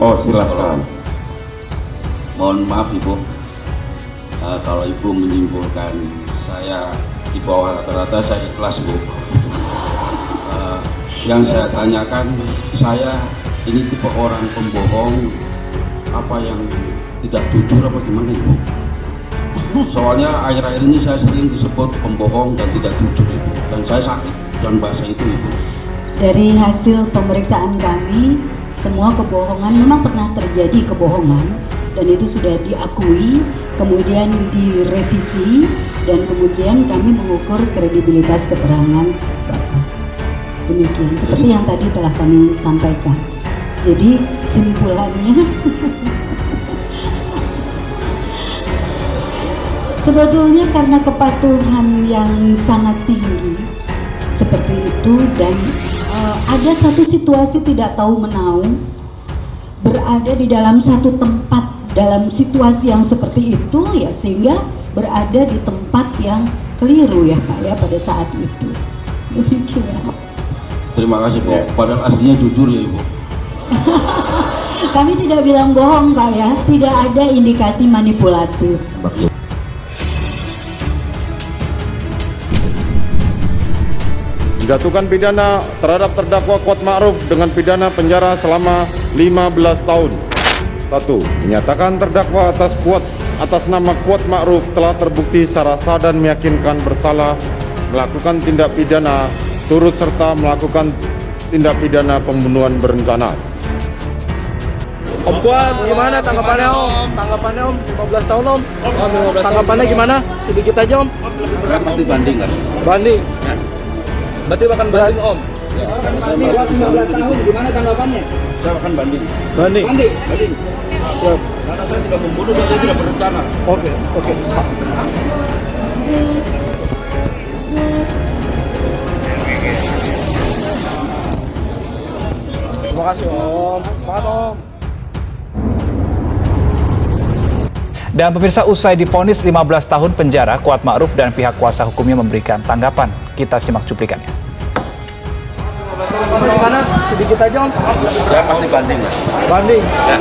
Oh, silakan. Mohon maaf Ibu, kalau Ibu menyimpulkan saya di bawah rata-rata, saya ikhlas Bu. Yang saya tanyakan, saya ini tipe orang pembohong, apa yang tidak jujur apa gimana Ibu? Soalnya akhir-akhir ini saya sering disebut pembohong dan tidak jujur Ibu, dan saya sakit dan bahasa itu Ibu. Dari hasil pemeriksaan kami, semua kebohongan memang pernah terjadi kebohongan, dan itu sudah diakui, kemudian direvisi, dan kemudian kami mengukur kredibilitas keterangan Bapak. Demikian, seperti yang tadi telah kami sampaikan. Jadi simpulannya, sebetulnya karena kepatuhan yang sangat tinggi seperti itu, dan ada satu situasi tidak tahu menau, berada di dalam satu tempat dalam situasi yang seperti itu ya, sehingga berada di tempat yang keliru ya Pak ya pada saat itu. Demikian. Terima kasih Bu, padahal aslinya jujur ya Ibu. Kami tidak bilang bohong Pak ya, tidak ada indikasi manipulatif. Menjatuhkan pidana terhadap terdakwa Kuat Ma'ruf dengan pidana penjara selama 15 tahun. 1. Menyatakan terdakwa atas nama Kuat Ma'ruf telah terbukti secara sah dan meyakinkan bersalah melakukan tindak pidana turut serta melakukan tindak pidana pembunuhan berencana. Om Kuat, gimana tanggapannya Om? Tanggapannya Om, 15 tahun Om. Tanggapannya gimana? Sedikit aja Om. Kan pasti banding kan? Banding. Ya. Berarti akan banding Om. Ya, karena saya Ini 15 tahun, gimana tanggapannya? saya akan banding. Banding. Banding. Siap. Karena saya tidak membunuh dan saya tidak berencana. Oke. Terima kasih Om. Semangat Om. Dan pemirsa, usai divonis 15 tahun penjara, Kuat Ma'ruf dan pihak kuasa hukumnya memberikan tanggapan. Kita simak cuplikannya. Gimana? Sedikit aja Om. Saya pasti banding. Banding. Ya.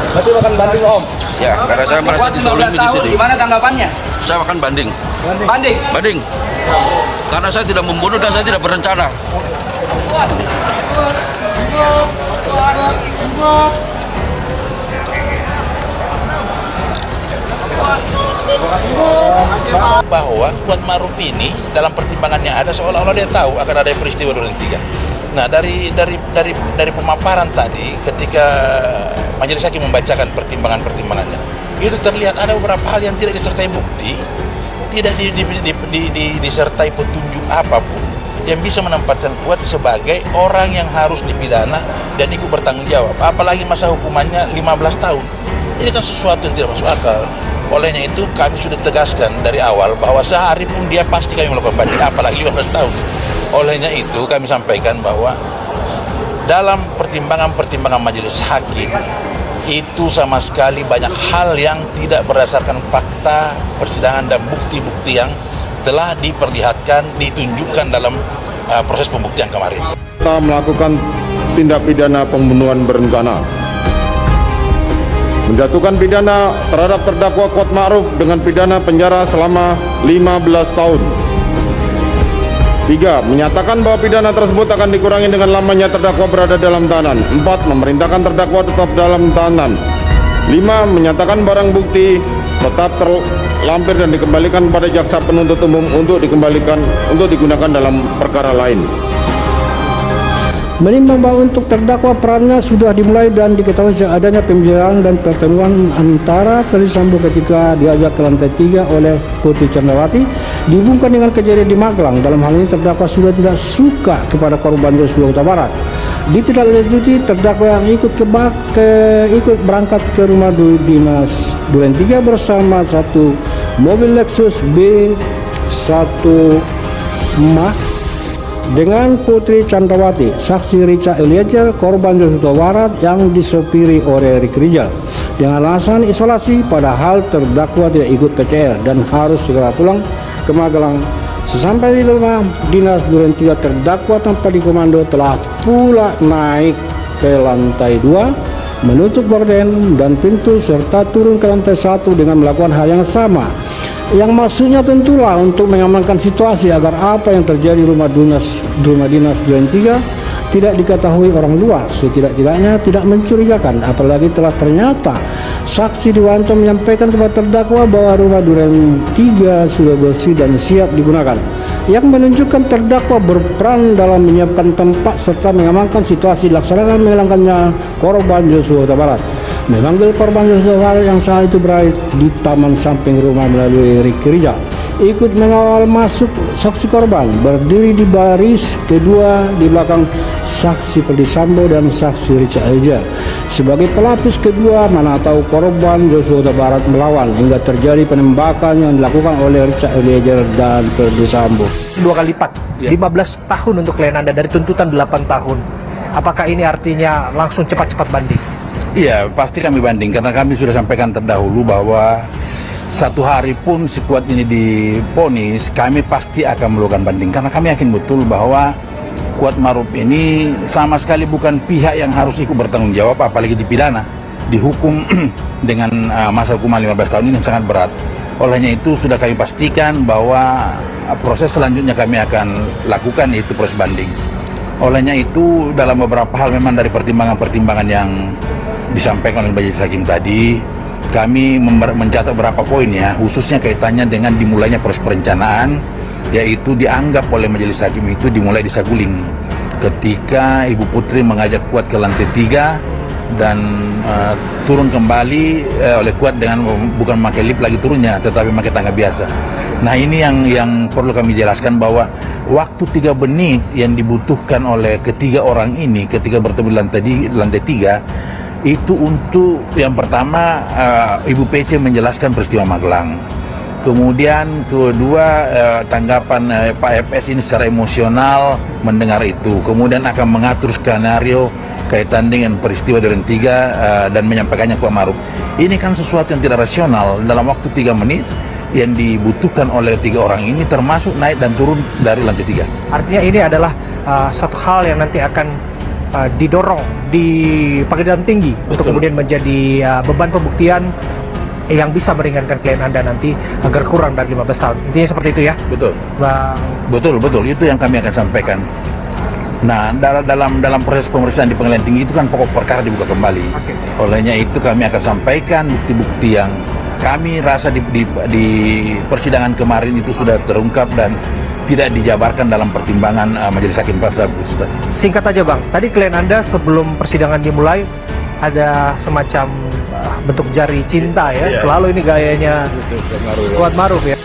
Berarti akan banding Om. Ya, karena saya merasa dizalimi di sini. Gimana tanggapannya? Saya akan banding. Banding. Banding. Karena saya tidak membunuh dan saya tidak berencana. Bahwa Kuat Ma'ruf ini dalam pertimbangannya ada seolah-olah dia tahu akan ada peristiwa 23. Nah, dari pemaparan tadi ketika majelis hakim membacakan pertimbangannya, itu terlihat ada beberapa hal yang tidak disertai bukti, tidak disertai petunjuk apapun yang bisa menempatkan Kuat sebagai orang yang harus dipidana dan ikut bertanggung jawab. Apalagi masa hukumannya 15 tahun. Ini kan sesuatu yang tidak masuk akal. Olehnya itu kami sudah tegaskan dari awal bahwa sehari pun dia pasti kami melakukan banding, apalagi 15 tahun. Olehnya itu kami sampaikan bahwa dalam pertimbangan majelis hakim itu sama sekali banyak hal yang tidak berdasarkan fakta persidangan dan bukti-bukti yang telah diperlihatkan, ditunjukkan dalam proses pembuktian kemarin. Kita melakukan tindak pidana pembunuhan berencana. Menjatuhkan pidana terhadap terdakwa Kuat Ma'ruf dengan pidana penjara selama 15 tahun. 3. Menyatakan bahwa pidana tersebut akan dikurangi dengan lamanya terdakwa berada dalam tahanan. 4. Memerintahkan terdakwa tetap dalam tahanan. 5. Menyatakan barang bukti tetap terlampir dan dikembalikan kepada jaksa penuntut umum untuk digunakan dalam perkara lain. Menimbang bahwa untuk terdakwa perannya sudah dimulai dan diketahui adanya pembicaraan dan pertemuan antara Ferdy Sambo ketika diajak ke lantai 3 oleh Putri Candrawati dihubungkan dengan kejadian di Magelang. Dalam hal ini terdakwa sudah tidak suka kepada korban Joshua Huta Barat. Ditindaklanjuti terdakwa yang ikut berangkat ke rumah dinas Duren 3 bersama satu mobil Lexus B1 Mach dengan Putri Candrawati, saksi Richa Eliezer, korban Joshua Huta Barat yang disopiri oleh Ricky Rijal dengan alasan isolasi, padahal terdakwa tidak ikut PCR dan harus segera pulang ke Magelang. Sesampai di rumah dinas Duren 3, terdakwa tanpa dikomando telah pula naik ke lantai 2 menutup gorden dan pintu serta turun ke lantai 1 dengan melakukan hal yang sama. Yang maksudnya tentulah untuk mengamankan situasi agar apa yang terjadi rumah dinas Duren 3 tidak diketahui orang luar, setidak-tidaknya tidak mencurigakan, apalagi telah ternyata saksi Dewanto menyampaikan kepada terdakwa bahwa rumah Duren 3 sudah bersih dan siap digunakan, yang menunjukkan terdakwa berperan dalam menyiapkan tempat serta mengamankan situasi dilaksanakan menghilangkannya korban Joshua Huta Barat. Memanggil korban Joshua Huta Barat yang saat itu berada di taman samping rumah melalui Ricky Rijal, ikut mengawal masuk saksi korban, berdiri di baris kedua di belakang saksi Ferdy Sambo dan saksi Richard Eliezer. Sebagai pelapis kedua, mana tahu korban Joshua Huta Barat melawan hingga terjadi penembakan yang dilakukan oleh Richard Eliezer dan Ferdy Sambo. 2 kali lipat, 15 tahun untuk klien Anda dari tuntutan 8 tahun. Apakah ini artinya langsung cepat-cepat banding? Iya, pasti kami banding karena kami sudah sampaikan terdahulu bahwa satu hari pun si Kuat ini divonis, kami pasti akan melakukan banding karena kami yakin betul bahwa Kuat Ma'ruf ini sama sekali bukan pihak yang harus ikut bertanggung jawab, apalagi dipidana, dihukum dengan masa hukuman 15 tahun ini yang sangat berat. Olehnya itu sudah kami pastikan bahwa proses selanjutnya kami akan lakukan yaitu proses banding. Olehnya itu dalam beberapa hal memang dari pertimbangan-pertimbangan yang disampaikan oleh Majelis Hakim tadi, kami mencatat beberapa poin ya, khususnya kaitannya dengan dimulainya proses perencanaan, yaitu dianggap oleh Majelis Hakim itu dimulai di Saguling ketika Ibu Putri mengajak Kuat ke lantai 3 dan turun kembali oleh Kuat dengan bukan memakai lift lagi turunnya, tetapi memakai tangga biasa. Nah ini yang perlu kami jelaskan bahwa waktu 3 menit yang dibutuhkan oleh ketiga orang ini ketika bertemu di lantai 3 itu untuk yang pertama Ibu PC menjelaskan peristiwa Magelang. Kemudian kedua tanggapan Pak FS ini secara emosional mendengar itu. Kemudian akan mengatur skenario kaitan dengan peristiwa Duren 3 dan menyampaikannya ke Ma'ruf. Ini kan sesuatu yang tidak rasional dalam waktu 3 menit yang dibutuhkan oleh 3 orang ini termasuk naik dan turun dari lantai 3. Artinya ini adalah satu hal yang nanti akan didorong di pengadilan tinggi. Betul. Untuk kemudian menjadi beban pembuktian yang bisa meringankan klien Anda nanti agar kurang dari 15 tahun. Intinya seperti itu ya? Betul. Bang. Betul, itu yang kami akan sampaikan. Nah, dalam proses pemeriksaan di pengadilan tinggi itu kan pokok perkara dibuka kembali. Okay. Olehnya itu kami akan sampaikan bukti-bukti yang kami rasa di persidangan kemarin itu sudah terungkap dan tidak dijabarkan dalam pertimbangan Majelis Hakim pada putusan. Singkat aja Bang, tadi klien Anda sebelum persidangan dimulai ada semacam bentuk jari cinta ya, selalu ini gayanya Kuat Ma'ruf ya.